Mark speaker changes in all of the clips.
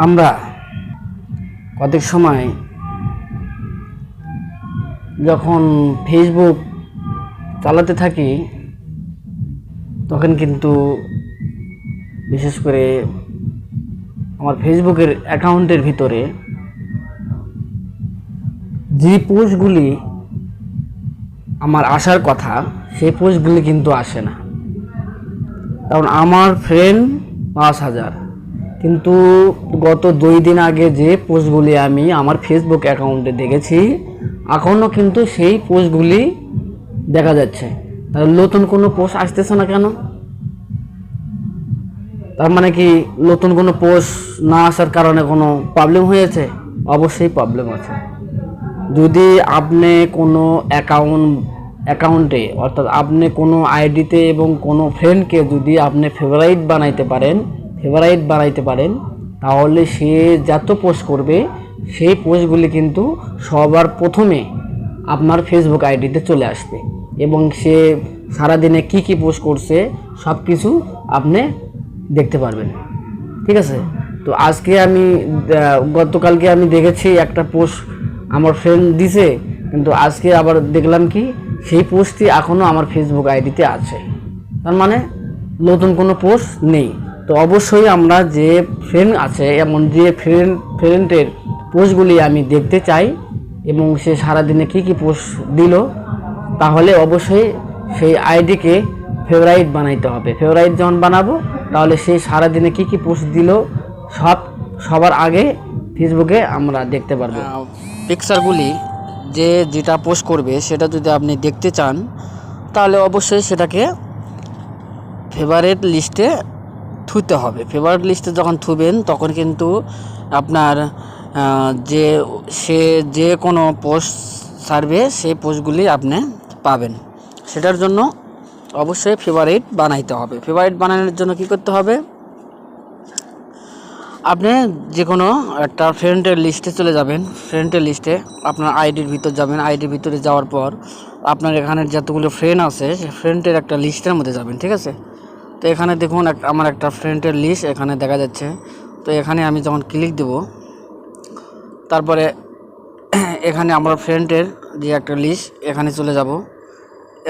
Speaker 1: আমরা কতক সময় যখন ফেসবুক চালাতে থাকি তখন কিন্তু বিশেষ করে আমার ফেসবুকের অ্যাকাউন্টের ভিতরে যে পোস্টগুলি আমার আসার কথা সেই পোস্টগুলি কিন্তু আসে না। কারণ আমার ফ্রেন্ড ৫,০০০, কিন্তু গত 2 দিন আগে যে পোস্টগুলি আমি আমার ফেসবুক অ্যাকাউন্টে দেখেছি এখনও কিন্তু সেই পোস্টগুলি দেখা যাচ্ছে। তাহলে নতুন কোনো পোস্ট আসতেছে না কেন? তার মানে কি নতুন কোনো পোস্ট না আসার কারণে কোনো প্রবলেম হয়েছে? অবশ্যই প্রবলেম আছে। যদি আপনি কোনো অ্যাকাউন্টে অর্থাৎ আপনি কোনো আইডিতে এবং কোনো ফ্রেন্ডকে যদি আপনি ফেভারাইট বানাইতে পারেন তাহলে সে যত পোস্ট করবে সেই পোস্টগুলি কিন্তু সবার প্রথমে আপনার ফেসবুক আইডিতে চলে আসবে এবং সে সারাদিনে কি পোস্ট করছে সব কিছু আপনি দেখতে পারবেন। ঠিক আছে? তো আজকে গতকালকে আমি দেখেছি একটা পোস্ট আমার ফ্রেন্ড দিছে, কিন্তু আজকে আবার দেখলাম কি সেই পোস্টটি এখনও আমার ফেসবুক আইডিতে আছে। তার মানে নতুন কোনো পোস্ট নেই। তো অবশ্যই আমরা যে ফ্রেন্ড আছে এমন যে ফ্রেন্ডের পোস্টগুলি আমি দেখতে চাই এবং সে সারাদিনে কি পোস্ট দিল, তাহলে অবশ্যই সেই আইডিকে ফেভারাইট বানাইতে হবে। ফেভারাইট যখন বানাবো তাহলে সে সারাদিনে কি পোস্ট দিল সবার আগে ফেসবুকে আমরা দেখতে পারবো। পিকচারগুলি যেটা পোস্ট করবে সেটা যদি আপনি দেখতে চান তাহলে অবশ্যই সেটাকে ফেভারিট লিস্টে থুতে হবে। ফেভারিট লিস্টে যখন থুবেন তখন কিন্তু আপনার সে যে কোনো পোস্ট ছাড়বে সেই পোস্টগুলি আপনি পাবেন। সেটার জন্য অবশ্যই ফেভারিট বানাইতে হবে। ফেভারিট বানানোর জন্য কি করতে হবে? আপনি যে কোনো একটা ফ্রেন্ডের লিস্টে চলে যাবেন। ফ্রেন্ডের লিস্টে আপনার আইডির ভিতর যাবেন। আইডির ভিতরে যাওয়ার পর আপনার এখানে যতগুলো ফ্রেন্ড আছে সে ফ্রেন্ডের একটা লিস্টের মধ্যে যাবেন। ঠিক আছে? তো এখানে দেখুন আমার একটা ফ্রেন্ডের লিস্ট এখানে দেখা যাচ্ছে। তো এখানে আমি যখন ক্লিক দেব তারপরে এখানে আমার ফ্রেন্ডের যে একটা লিস্ট এখানে চলে যাব।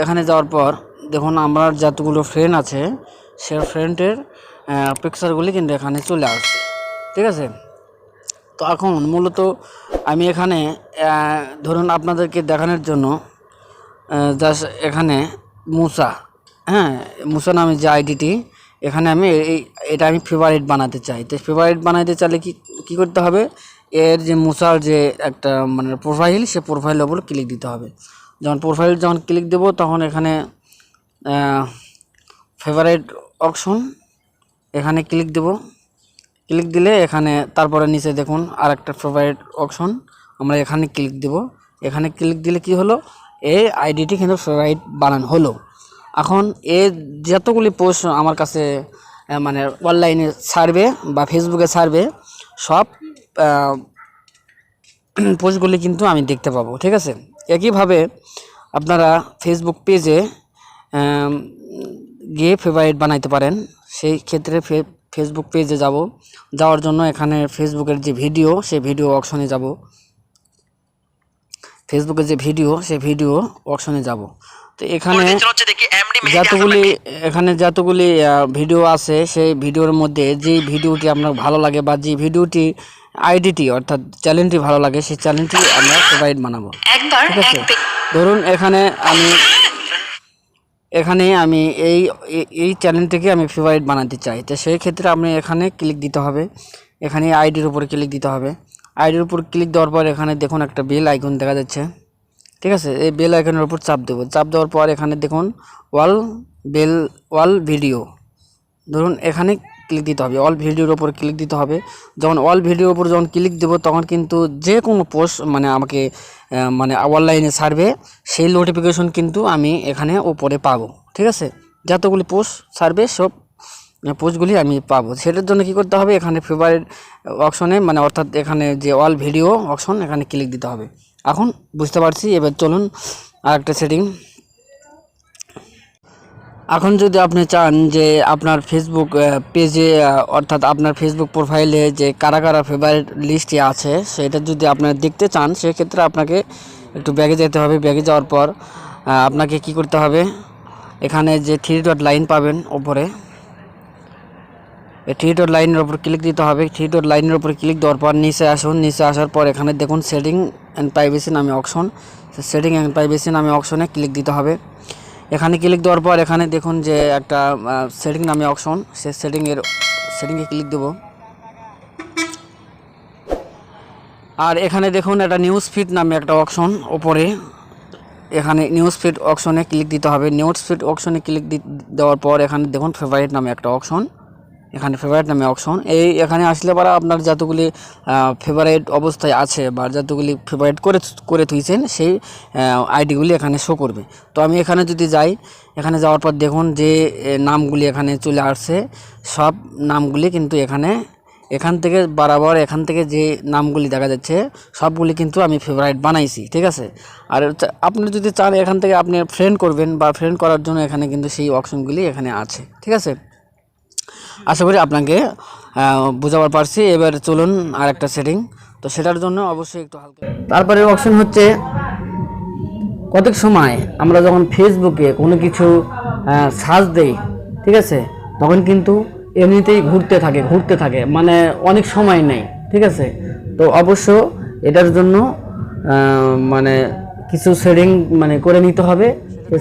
Speaker 1: এখানে যাওয়ার পর দেখুন আমার যতগুলো ফ্রেন্ড আছে সে ফ্রেন্ডের পিকচারগুলি কিন্তু এখানে চলে আসছে। ঠিক আছে? তো এখন মূলত আমি এখানে ধরুন আপনাদেরকে দেখানোর জন্য জাস্ট এখানে মুসা নামে যে আইডিটি এখানে আমি এটা আমি ফেভারিট বানাতে চাই। তো ফেভারিট বানাতে চাইলে কি করতে হবে? এর যে মুসার যে একটা মানে প্রোফাইল, সে প্রোফাইলের ওপর ক্লিক দিতে হবে। যখন ক্লিক দেব তখন এখানে ফেভারিট অপশন এখানে ক্লিক দেব। ক্লিক দিলে এখানে তারপরে নিচে দেখুন আর একটা ফেভারিট অপশন, আমরা এখানে ক্লিক দেব। এখানে ক্লিক দিলে কি হলো? এই আইডিটি কিন্তু ফেভারিট বানানো হলো। এখন যতগুলি পোস্ট আমার কাছে মানে অনলাইনে ছাড়বে বা ফেসবুকে ছাড়বে সব পোস্টগুলি কিন্তু আমি দেখতে পাবো। ঠিক আছে? একইভাবে আপনারা ফেসবুক পেজে গিয়ে ফেভারিট বানাইতে পারেন। সেই ক্ষেত্রে ফেসবুক পেজে যাওয়ার জন্য এখানে ফেসবুকের যে ভিডিও সেই ভিডিও অপশনে যাব। ফেসবুকের যে ভিডিও সেই ভিডিও অপশনে যাব। তো এখানে যতগুলি ভিডিও আছে সেই ভিডিওর মধ্যে যে ভিডিওটি আপনার ভালো লাগে বা যে ভিডিওটি আইডিটি অর্থাৎ চ্যানেলটি ভালো লাগে সেই চ্যানেলটি আমরা ফেভারিট বানাবো। ঠিক আছে? ধরুন এখানে আমি এই চ্যানেলটিকে আমি ফেভারিট বানাতে চাই। তো সেই ক্ষেত্রে আমি এখানে ক্লিক দিতে হবে। এখানে আইডির উপরে ক্লিক দিতে হবে। আইডির উপর ক্লিক দেওয়ার পর এখানে দেখুন একটা বেল আইকন দেখা যাচ্ছে। ঠিক আছে? এই বেল আইকনের উপর চাপ দেব। চাপ দেওয়ার পর এখানে দেখুন অল ভিডিও, ধরুন এখানে ক্লিক দিতে হবে। অল ভিডিওর উপর ক্লিক দিতে হবে। যখন অল ভিডিওর উপর যখন ক্লিক দেব তখন কিন্তু যে কোনো পোস্ট মানে আমাকে অনলাইনে ছাড়বে সেই নোটিফিকেশন কিন্তু আমি এখানে উপরে পাবো। ঠিক আছে? যতগুলি পোস্ট ছাড়বে সব পোস্টগুলি আমি পাবো। সেটার জন্য কি করতে হবে? এখানে ফেভারিট অপশনে অর্থাৎ এখানে যে অল ভিডিও অপশন এখানে ক্লিক দিতে হবে। এখন বুঝতে পারছি। এবার চলুন আরেকটা সেটিং। এখন যদি আপনি চান যে আপনার ফেসবুক পেজে অর্থাৎ আপনার ফেসবুক প্রোফাইলে যে কারা কারা ফেভারিট লিস্টে আছে সেটা যদি আপনারা দেখতে চান, সেক্ষেত্রে আপনাকে একটু ব্যাগে যেতে হবে। ব্যাগে যাওয়ার পর আপনাকে কি করতে হবে, এখানে যে 3 ডট লাইন পাবেন ওপরে, এই 3 ডট লাইনের উপর ক্লিক দিতে হবে। 3 ডট লাইনের উপর ক্লিক দেওয়ার পর নিচে আসুন। নিচে আসার পর এখানে দেখুন সেটিং অ্যান্ড প্রাইভেসি নামে অপশন, সেটিং অ্যান্ড প্রাইভেসি নামে অপশনে ক্লিক দিতে হবে। এখানে ক্লিক দেওয়ার পর এখানে দেখুন যে একটা সেটিং নামে অপশন, সে সেটিংয়ে ক্লিক দেব। আর এখানে দেখুন একটা নিউজ ফিড নামে একটা অপশন ওপরে, এখানে নিউজ ফিড অপশনে ক্লিক দিতে হবে। নিউজ ফিড অপশনে ক্লিক দেওয়ার পর এখানে দেখুন ফেভারিট নামে একটা অপশন, এখানে ফেভারিট নামে অপশন, এখানে আসলে পরে আপনার যতগুলি ফেভারিট অবস্থায় আছে বা যতগুলি ফেভারিট করে থুইছেন সেই আইডিগুলি এখানে শো করবে। তো আমি এখানে যদি যাই, এখানে যাওয়ার পর দেখুন যে নামগুলি এখানে চলে আসছে, সব নামগুলি কিন্তু এখান থেকে বরাবর এখান থেকে যে নামগুলি দেখা যাচ্ছে সবগুলি কিন্তু আমি ফেভারিট বানাইছি, ঠিক আছে। আর আপনি যদি চান এখান থেকে আপনি ফ্রেন্ড করবেন বা ফ্রেন্ড করার জন্য এখানে কিন্তু সেই অপশনগুলি এখানে আছে, ঠিক আছে। আশা করি আপনাকে বোঝাবার পারছি। এবার চলুন আর একটা সেটিং, তো সেটার জন্য অবশ্যই একটু হালকা। তারপরে অপশন হচ্ছে কত সময় আমরা যখন ফেসবুকে কোনো কিছু সার্চ দেই, ঠিক আছে, তখন কিন্তু এমনিতেই ঘুরতে থাকে, মানে অনেক সময় নেই, ঠিক আছে। তো অবশ্য এটার জন্য মানে কিছু সেটিং মানে করে নিতে হবে।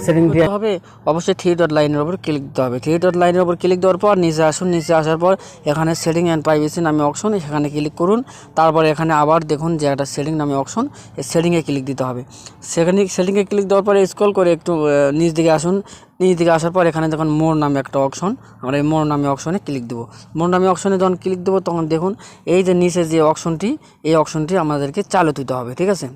Speaker 1: সেটিং দিতে হবে অবশ্যই 3 ডট লাইনের উপর ক্লিক দিতে হবে। 3 ডট লাইনের উপর ক্লিক দেওয়ার পর নিচে আসুন। নিচে আসার পর এখানে সেটিং অ্যান্ড প্রাইভেসি নামে অপশন, সেখানে ক্লিক করুন। তারপর এখানে আবার দেখুন যে একটা সেটিং নামে অপশন, এই সেটিংয়ে ক্লিক দিতে হবে। সেটিংয়ে ক্লিক দেওয়ার পরে স্ক্রল করে একটু নিচ দিকে আসুন। নিচ দিকে আসার পর এখানে দেখুন মোর নামে একটা অপশন, আমরা এই মোর নামে অপশনে ক্লিক দেবো। মোর নামে অপশনে যখন ক্লিক দেবো তখন দেখুন এই যে নিচে যে অপশনটি, এই অপশনটি আমাদেরকে চালু দিতে হবে, ঠিক আছে।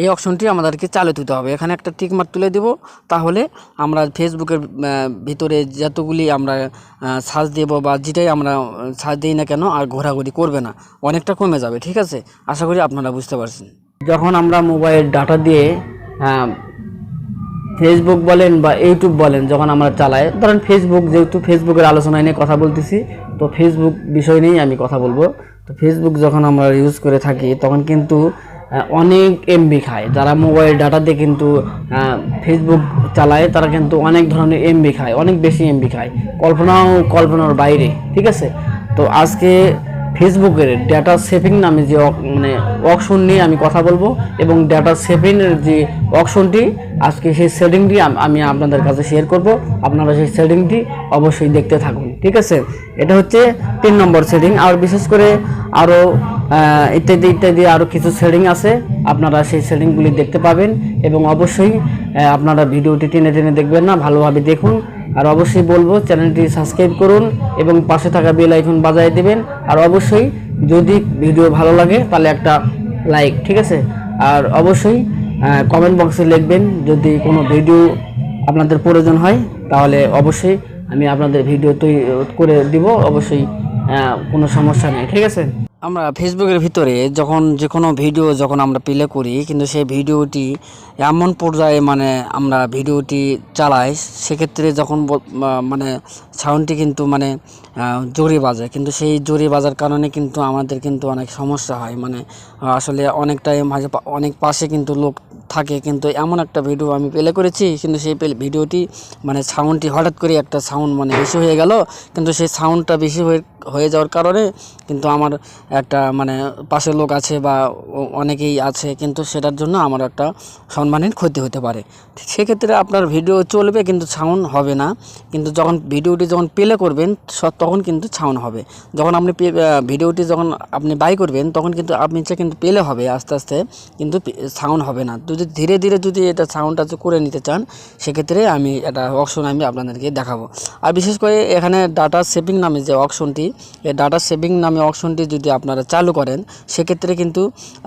Speaker 1: এই অপশনটি আমাদেরকে চালু দিতে হবে। এখানে একটা টিক মার্ক তুলে দেব, তাহলে আমরা ফেসবুকের ভিতরে যতগুলি আমরা সার্চ দেব বা যেটাই আমরা সার্চ দিই না কেন আর ঘোরাঘুরি করবে না, অনেকটা কমে যাবে, ঠিক আছে। আশা করি আপনারা বুঝতে পারছেন। যখন আমরা মোবাইল ডাটা দিয়ে ফেসবুক বলেন বা ইউটিউব বলেন যখন আমরা চালাই, ধরেন ফেসবুক, যেহেতু ফেসবুকের আলোচনা নিয়ে কথা বলতেছি, তো ফেসবুক বিষয় নিয়েই আমি কথা বলবো। তো ফেসবুক যখন আমরা ইউজ করে থাকি তখন কিন্তু অনেক এমবি খায়। যারা মোবাইল ডাটা দিয়ে কিন্তু ফেসবুক চালায় তারা কিন্তু অনেক ধরনের এমবি খায়, অনেক বেশি এমবি খায়, কল্পনার বাইরে, ঠিক আছে। তো আজকে ফেসবুকের ডেটা সেভিং নামে যে মানে অপশন নিয়ে আমি কথা বলবো, এবং ডেটা সেভিংয়ের যে অপশনটি আজকে সেই সেটিংটি আমি আপনাদের কাছে শেয়ার করব। আপনারা সেই সেটিংটি অবশ্যই দেখতে থাকুন, ঠিক আছে। এটা হচ্ছে 3 নম্বর সেটিং। আর বিশেষ করে আরও ইত্যাদি আরও কিছু সেটিং আছে, আপনারা সেই সেটিংগুলি দেখতে পাবেন। এবং অবশ্যই আপনারা ভিডিওটি টেনে দেখবেন না, ভালোভাবে দেখুন। আর অবশ্যই বলবো চ্যানেলটি সাবস্ক্রাইব করুন এবং পাশে থাকা বেল আইকন বাজিয়ে দেবেন। আর অবশ্যই যদি ভিডিও ভালো লাগে তাহলে একটা লাইক, ঠিক আছে। আর অবশ্যই কমেন্ট বক্সে লিখবেন যদি কোনো ভিডিও আপনাদের প্রয়োজন হয়, তাহলে অবশ্যই আমি আপনাদের ভিডিও তৈরি করে দিব, অবশ্যই কোনো সমস্যা নেই, ঠিক আছে। আমরা ফেসবুকের ভিতরে যখন যে কোনো ভিডিও যখন আমরা প্লে করি, কিন্তু সেই ভিডিওটি এমন পর্যায়ে মানে আমরা ভিডিওটি চালাই, সেক্ষেত্রে যখন মানে সাউন্ডটি কিন্তু মানে জোরে বাজে, কিন্তু সেই জোরে বাজার কারণে কিন্তু আমাদের কিন্তু অনেক সমস্যা হয়। মানে আসলে অনেকটাই মাঝে অনেক পাশে কিন্তু লোক থাকে, কিন্তু এমন একটা ভিডিও আমি প্লে করেছি, কিন্তু সেই ভিডিওটি মানে সাউন্ডটি হঠাৎ করে একটা সাউন্ড মানে বেশি হয়ে গেল, কিন্তু সেই সাউন্ডটা বেশি হয়ে যাওয়ার কারণে কিন্তু আমার একটা মানে পাশের লোক আছে বা অনেকেই আছে, কিন্তু সেটার জন্য আমার একটা সম্মানের ক্ষতি হতে পারে। সেক্ষেত্রে আপনার ভিডিও চলবে কিন্তু সাউন্ড হবে না, কিন্তু যখন ভিডিওটি যখন প্লে করবেন তখন কিন্তু সাউন্ড হবে। যখন আপনি ভিডিওটি যখন আপনি বাই করবেন তখন কিন্তু আপনি কিন্তু প্লে হবে আস্তে আস্তে, কিন্তু সাউন্ড হবে না। যদি ধীরে ধীরে যদি এটা সাউন্ডটা করে নিতে চান, সেক্ষেত্রে আমি এটা অপশন আমি আপনাদেরকে দেখাবো। আর বিশেষ করে এখানে ডাটা সেভিং নামে যে অপশনটি, এই ডাটা সেভিং নামে অপশনটি যদি আপনারা চালু করেন, সেক্ষেত্রে কিন্তু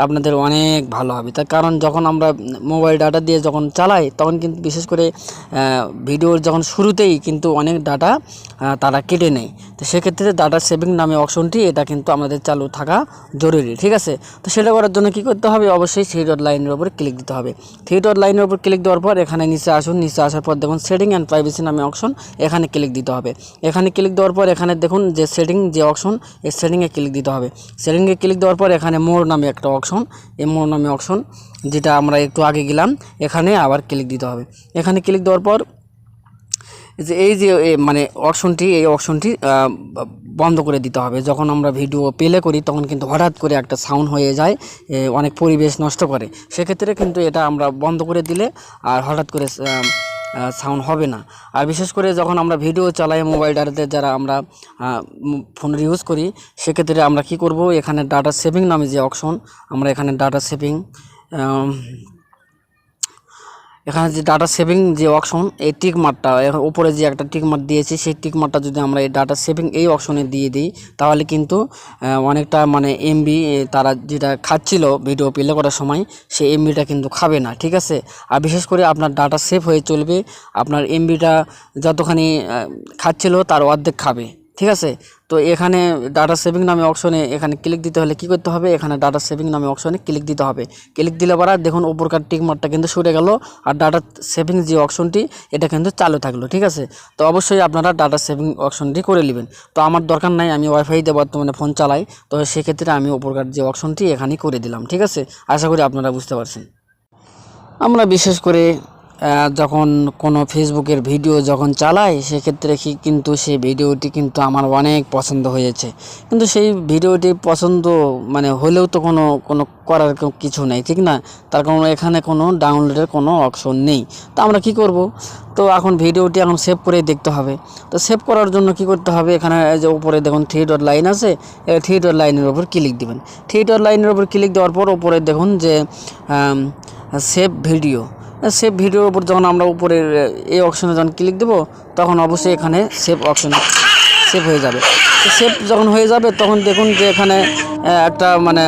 Speaker 1: আপনাদের অনেক ভালো হবে। তার কারণ যখন আমরা মোবাইল ডাটা দিয়ে যখন চালাই তখন কিন্তু বিশেষ করে ভিডিওর যখন শুরুতেই কিন্তু অনেক ডাটা তারা কেটে নেয়। তো সেক্ষেত্রে ডাটা সেভিং নামে অপশনটি এটা কিন্তু আমাদের চালু থাকা জরুরি, ঠিক আছে। তো সেটা করার জন্য কি করতে হবে, অবশ্যই থ্রি ডট লাইনের উপর ক্লিক দিতে হবে। থ্রি ডট লাইনের উপর ক্লিক দেওয়ার পর এখানে নিচে আসুন, নিচে আসার পর দেখুন সেটিং অ্যান্ড প্রাইভেসি নামে অপশন, এখানে ক্লিক দিতে হবে। এখানে ক্লিক দেওয়ার পর এখানে দেখুন যে সেটিং যে অপশন, এই সেটিংয়ে ক্লিক দিতে হবে। সেটিংয়ে ক্লিক দেওয়ার পর এখানে মোর নামে একটা অপশন, এই মোর নামে অপশন যেটা আমরা একটু আগে গেলাম, এখানে আবার ক্লিক দিতে হবে। এখানে ক্লিক দেওয়ার পর যে এই যে মানে অপশনটি, এই অপশনটি বন্ধ করে দিতে হবে। যখন আমরা ভিডিও প্লে করি তখন কিন্তু হঠাৎ করে একটা সাউন্ড হয়ে যায়, অনেক পরিবেশ নষ্ট করে। সেক্ষেত্রে কিন্তু এটা আমরা বন্ধ করে দিলে আর হঠাৎ করে সাউন্ড হবে না। আর বিশেষ করে যখন আমরা ভিডিও চালাই মোবাইলটাতে, যারা আমরা ফোনের ইউজ করি, সেক্ষেত্রে আমরা কি করব, এখানে ডাটা সেভিং নামে যে অপশন, আমরা এখানে ডাটা সেভিং, এখানে যে ডাটা সেভিং যে অপশন, এই টিক মার্কটা উপরে যে একটা টিক মার্ক দিয়েছি, সেই টিক মার্কটা যদি আমরা এই ডাটা সেভিং এই অপশনে দিয়ে দিই, তাহলে কিন্তু অনেকটা মানে এমবি তারা যেটা খাচ্ছিল ভিডিও প্লে করার সময়, সেই এমবিটা কিন্তু খাবে না, ঠিক আছে। আর বিশেষ করে আপনার ডাটা সেভ হয়ে চলবে, আপনার এমবিটা যতখানি খাচ্ছিল তার অর্ধেক খাবে, ঠিক আছে। তো এখানে ডাটা সেভিং নামে অপশনে এখানে ক্লিক দিতে হলে কি করতে হবে, এখানে ডাটা সেভিং নামে অপশনে ক্লিক দিতে হবে। ক্লিক দিলে পরে দেখুন উপরকার টিক মার্কটা কিন্তু সরে গেল, আর ডাটা সেভিং যে অপশনটি এটা কিন্তু চালু থাকলো, ঠিক আছে। তো অবশ্যই আপনারা ডাটা সেভিং অপশনটি করে নেবেন। তো আমার দরকার নাই, আমি ওয়াইফাইতে বর্তমানে ফোন চালাই, তো সেক্ষেত্রে আমি উপরকার যে অপশনটি এখানেই করে দিলাম, ঠিক আছে। আশা করি আপনারা বুঝতে পারছেন। আমরা বিশেষ করে যখন কোনো ফেসবুকের ভিডিও যখন চালাই, সেক্ষেত্রে কিন্তু সেই ভিডিওটি কিন্তু আমার অনেক পছন্দ হয়েছে, কিন্তু সেই ভিডিওটি পছন্দ মানে হলেও তো কোনো করার কিছু নেই, ঠিক না। তার কারণ এখানে কোনো ডাউনলোডের কোনো অপশন নেই। তো আমরা কি করব, তো এখন ভিডিওটি এখন সেভ করে দেখতে হবে। তো সেভ করার জন্য কি করতে হবে, এখানে যে উপরে দেখুন থ্রি ডট লাইন আছে, এই থ্রি ডট লাইনের উপর ক্লিক দিবেন। থ্রি ডট লাইনের উপর ক্লিক দেওয়ার পর উপরে দেখুন যে সেভ ভিডিও, সেভ ভিডিওর উপর যখন আমরা উপরে এই অপশনে যখন ক্লিক দেব, তখন অবশ্যই এখানে সেভ অপশনে সেভ হয়ে যাবে। তো সেভ যখন হয়ে যাবে তখন দেখুন যে এখানে একটা মানে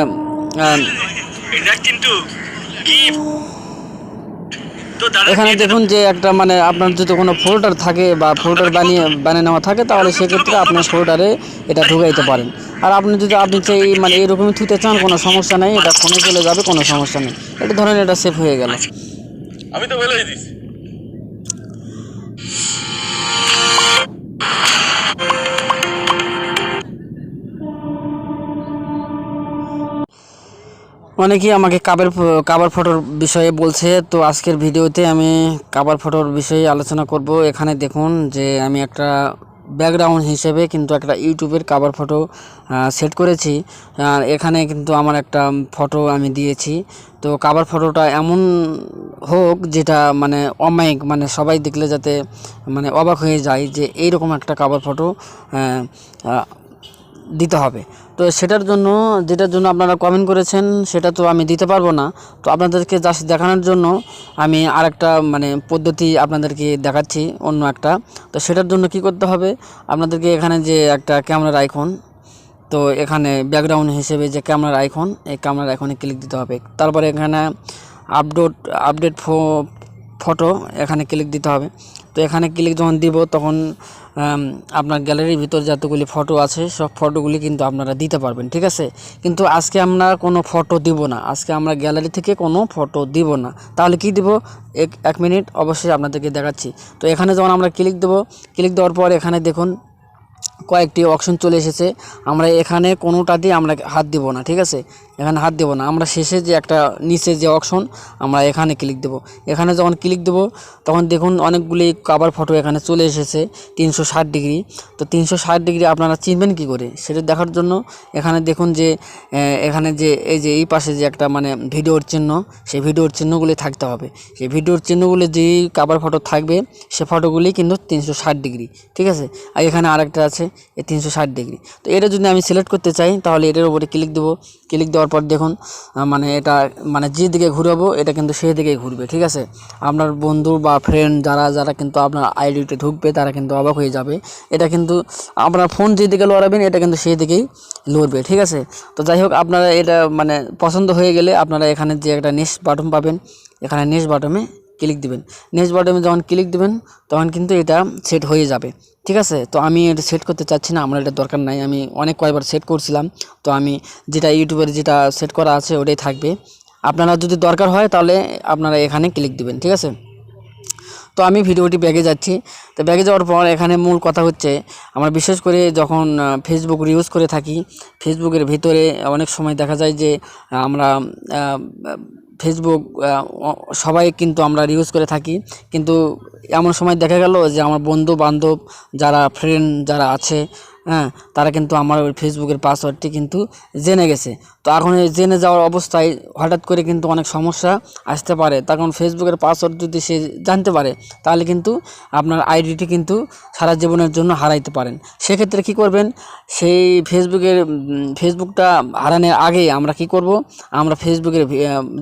Speaker 1: এখানে দেখুন যে একটা মানে আপনার যদি কোনো ফোল্ডার থাকে বা ফোল্ডার বানিয়ে নেওয়া থাকে, তাহলে সেক্ষেত্রে আপনার ফোল্ডারে এটা ঢুকাইতে পারেন। আর আপনি যদি চাই মানে এরকমই থুতে চান, কোনো সমস্যা নেই, এটা ফোনে চলে যাবে, কোনো সমস্যা নেই। এটা ধরেন এটা সেভ হয়ে গেল। আমি তো বলেই দিছি। অনেকেই আমাকে কাভার ফটোর বিষয়ে বলছে, তো আজকের ভিডিওতে আমি কাভার ফটোর বিষয়ে আলোচনা করব। এখানে দেখুন যে আমি একটা ব্যাকগ্রাউন্ড হিসেবে কিন্তু একটা ইউটিউবের কাভার ফটো সেট করেছি। এখানে কিন্তু আমার একটা ফটো আমি দিয়েছি। তো কাভার ফটোটা এমন হোক যেটা মানে অমায়িক, মানে সবাই দেখলে যাতে মানে অবাক হয়ে যায় যে এইরকম একটা কাভার ফটো দিতে হবে। তো যেটার জন্য আপনারা কমেন্ট করেছেন, সেটা তো আমি দিতে পারবো না। তো আপনাদেরকে জাস্ট দেখানোর জন্য আমি আরেকটা মানে পদ্ধতি আপনাদেরকে দেখাচ্ছি, অন্য একটা। তো সেটার জন্য কি করতে হবে, আপনাদেরকে এখানে যে একটা ক্যামেরার আইকন, তো এখানে ব্যাকগ্রাউন্ড হিসেবে যে ক্যামেরার আইকন, এই ক্যামেরার আইকনে ক্লিক দিতে হবে। তারপরে এখানে আপডেট ফটো, এখানে ক্লিক দিতে হবে। তো এখানে ক্লিক যখন দিব, তখন আপনার গ্যালারির ভিতর যতগুলি ফটো আছে সব ফটোগুলি কিন্তু আপনারা দিতে পারবেন, ঠিক আছে। কিন্তু আজকে আমরা কোনো ফটো দিব না, আজকে আমরা গ্যালারি থেকে কোনো ফটো দিব না। তাহলে কি দিব, এক মিনিট অবশ্যই আপনাদেরকে দেখাচ্ছি। তো এখানে যখন আমরা ক্লিক দেবো, ক্লিক দেওয়ার পর এখানে দেখুন কয়েকটি অপশন চলে এসেছে। আমরা এখানে কোনোটাতেই আমরা হাত দিব না, ঠিক আছে। এখানে হাত দেব না, আমরা শেষে যে একটা নিচে যে অপশন, আমরা এখানে ক্লিক দেব। এখানে যখন ক্লিক দেব, তখন দেখুন অনেকগুলি কাভার ফটো এখানে চলে এসেছে 360 ডিগ্রি। তো 360 ডিগ্রি আপনারা চিনবেন কি করে, সেটা দেখার জন্য এখানে দেখুন যে এখানে যে এই পাশে যে একটা মানে ভিডিওর চিহ্ন, সেই ভিডিওর চিহ্নগুলি থাকতে হবে। সেই ভিডিওর চিহ্নগুলি যেই কাভার ফটো থাকবে, সে ফটোগুলি কিন্তু 360 ডিগ্রি, ঠিক আছে। আর এখানে আরেকটা আছে এই 360 ডিগ্রি। তো এটা যদি আমি সিলেক্ট করতে চাই, তাহলে এটার উপরে ক্লিক দেবো। ক্লিক দেওয়ার পর দেখুন মানে এটা মানে যেদিকে ঘুরাবো এটা কিন্তু সেই দিকেই ঘুরবে, ঠিক আছে। আপনার বন্ধু বা ফ্রেন্ড যারা কিন্তু আপনার আইডিতে ঢুকবে, তারা কিন্তু অবাক হয়ে যাবে। এটা কিন্তু আপনার ফোন যেদিকে লড়াবেন, এটা কিন্তু সেই দিকেই লড়বে, ঠিক আছে। তো যাই হোক, আপনারা এটা মানে পছন্দ হয়ে গেলে আপনারা এখানে যে একটা নেক্সট বাটন পাবেন, এখানে নেক্সট বাটনে ক্লিক দিবেন। নেক্সট বাটনে যখন ক্লিক দিবেন, তখন কিন্তু এটা সেট হয়ে যাবে, ঠিক আছে। তো আমি এটা সেট করতে চাচ্ছি না, আমার এটা দরকার নাই, আমি অনেক কয়েকবার সেট করছিলাম। তো আমি যেটা ইউটিউবের যেটা সেট করা আছে ওটাই থাকবে। আপনারা যদি দরকার হয় তাহলে আপনারা এখানে ক্লিক দিবেন, ঠিক আছে। তো আমি ভিডিওটি ব্যাগে যাচ্ছি। তো ব্যাগে যাওয়ার পর এখানে মূল কথা হচ্ছে, আমরা বিশেষ করে যখন ফেসবুক ইউজ করে থাকি, ফেসবুকের ভিতরে অনেক সময় দেখা যায় যে আমরা ফেসবুক সবাই কিন্তু আমরা ইউজ করে থাকি, কিন্তু এমন সময় দেখা গেল যে আমার বন্ধু বান্ধব যারা ফ্রেন্ড যারা আছে, হ্যাঁ, তারা কিন্তু আমার ওই ফেসবুকের পাসওয়ার্ডটি কিন্তু জেনে গেছে। তো এখন এই জেনে যাওয়ার অবস্থায় হঠাৎ করে কিন্তু অনেক সমস্যা আসতে পারে। তখন ফেসবুকের পাসওয়ার্ড যদি সে জানতে পারে তাহলে কিন্তু আপনার আইডিটি কিন্তু সারা জীবনের জন্য হারাইতে পারেন। সেক্ষেত্রে কি করবেন, সেই ফেসবুকটা হারানোর আগে আমরা কি করব, আমরা ফেসবুকের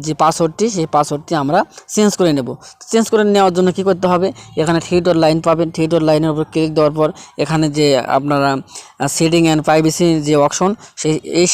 Speaker 1: যে পাসওয়ার্ডটি সেই পাসওয়ার্ডটি আমরা চেঞ্জ করে নেব। চেঞ্জ করে নেওয়ার জন্য কি করতে হবে, এখানে থ্রি ডট লাইন পাবেন, থ্রি ডট লাইনের উপর ক্লিক দেওয়ার পর এখানে যে আপনারা সেটিং অ্যান্ড প্রাইভেসি যে অপশন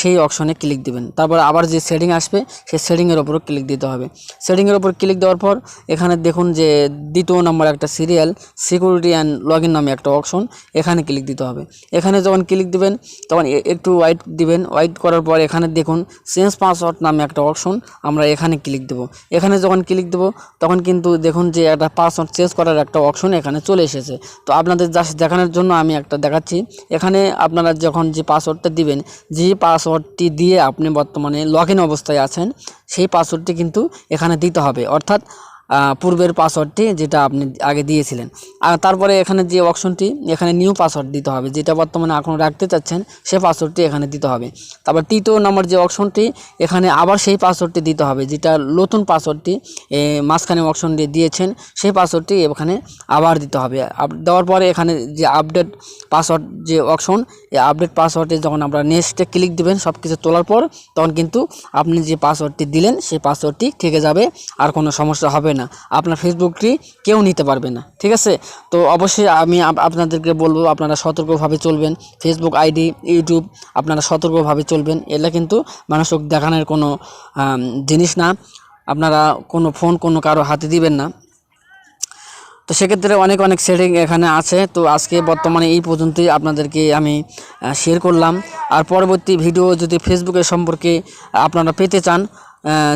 Speaker 1: সেই অপশনে ক্লিক দিবেন। তারপর আবার যে সেটিং আসবে সেই সেটিংয়ের ওপরও ক্লিক দিতে হবে। সেটিংয়ের ওপর ক্লিক দেওয়ার পর এখানে দেখুন যে 2 নম্বর একটা serial security and log in নামে একটা অপশন, এখানে ক্লিক দিতে হবে। এখানে যখন ক্লিক দিবেন তখন একটু ওয়েট দিবেন, ওয়েট করার পর এখানে দেখুন চেঞ্জ পাসওয়ার্ড নামে একটা অপশন, আমরা এখানে ক্লিক দেব। এখানে যখন ক্লিক দেব তখন কিন্তু দেখুন যে একটা পাসওয়ার্ড চেঞ্জ করার একটা অপশন এখানে চলে এসেছে। তো আপনাদের জাস্ট দেখানোর জন্য আমি একটা দেখাচ্ছি। এখানে আপনারা যখন যে পাসওয়ার্ডটা দিবেন, যে পাসওয়ার্ডটি দিয়ে আপনি বর্তমানে লগ ইন অবস্থায় আছেন সেই পাসওয়ার্ডটি কিন্তু এখানে দিতে হবে, অর্থাৎ পূর্বের পাসওয়ার্ডটি যেটা আপনি আগে দিয়েছিলেন। আর তারপরে এখানে যে অপশনটি এখানে নিউ পাসওয়ার্ড দিতে হবে, যেটা বর্তমানে এখন রাখতে চাচ্ছেন সেই পাসওয়ার্ডটি এখানে দিতে হবে। তারপর 3 নম্বর যে অপশনটি এখানে আবার সেই পাসওয়ার্ডটি দিতে হবে, যেটা নতুন পাসওয়ার্ডটি মাঝখানে অপশন দিয়ে দিয়েছেন সেই পাসওয়ার্ডটি এখানে আবার দিতে হবে। দেওয়ার পরে এখানে যে আপডেট পাসওয়ার্ড যে অপশন, এই আপডেট পাসওয়ার্ডে যখন আমরা নেক্সটে ক্লিক দিবেন সব কিছু তোলার পর, তখন কিন্তু আপনি যে পাসওয়ার্ডটি দিলেন সেই পাসওয়ার্ডটি থেকে যাবে, আর কোনো সমস্যা হবে না, আপনার ফেসবুকটি কেউ নিতে পারবে না, ঠিক আছে। তো অবশ্যই আমি আপনাদেরকে বলবো আপনারা সতর্কভাবে চলবেন, ফেসবুক আইডি ইউটিউব আপনারা সতর্কভাবে চলবেন। এটা কিন্তু মানুষকে দেখানোর কোনো জিনিস না, আপনারা কোনো ফোন কোনো কারো হাতে দিবেন না। তো সেক্ষেত্রে অনেক সেটিং এখানে আছে। তো আজকে বর্তমানে এই পর্যন্তই আপনাদেরকে আমি শেয়ার করলাম। আর পরবর্তী ভিডিও যদি ফেসবুকের সম্পর্কে আপনারা পেতে চান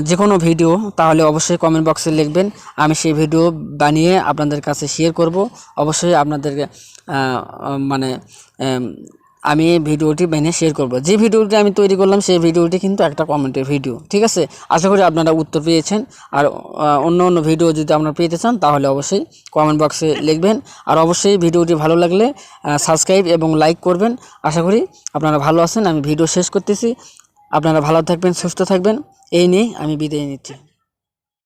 Speaker 1: যে কোনো ভিডিও, তাহলে অবশ্যই কমেন্ট বক্সে লিখবেন, আমি সেই ভিডিও বানিয়ে আপনাদের কাছে শেয়ার করব। অবশ্যই আপনাদেরকে মানে আমি এই ভিডিওটি বানিয়ে শেয়ার করব। যে ভিডিওটি আমি তৈরি করলাম সেই ভিডিওটি কিন্তু একটা কমেন্টের ভিডিও, ঠিক আছে। আশা করি আপনারা উত্তর পেয়েছেন। আর অন্য ভিডিও যদি আপনারা পেতে চান তাহলে অবশ্যই কমেন্ট বক্সে লিখবেন। আর অবশ্যই ভিডিওটি ভালো লাগলে সাবস্ক্রাইব এবং লাইক করবেন। আশা করি আপনারা ভালো আছেন। আমি ভিডিও শেষ করতেছি। আপনারা ভালো থাকবেন, সুস্থ থাকবেন, এই নিয়ে আমি বিদায় নিচ্ছি।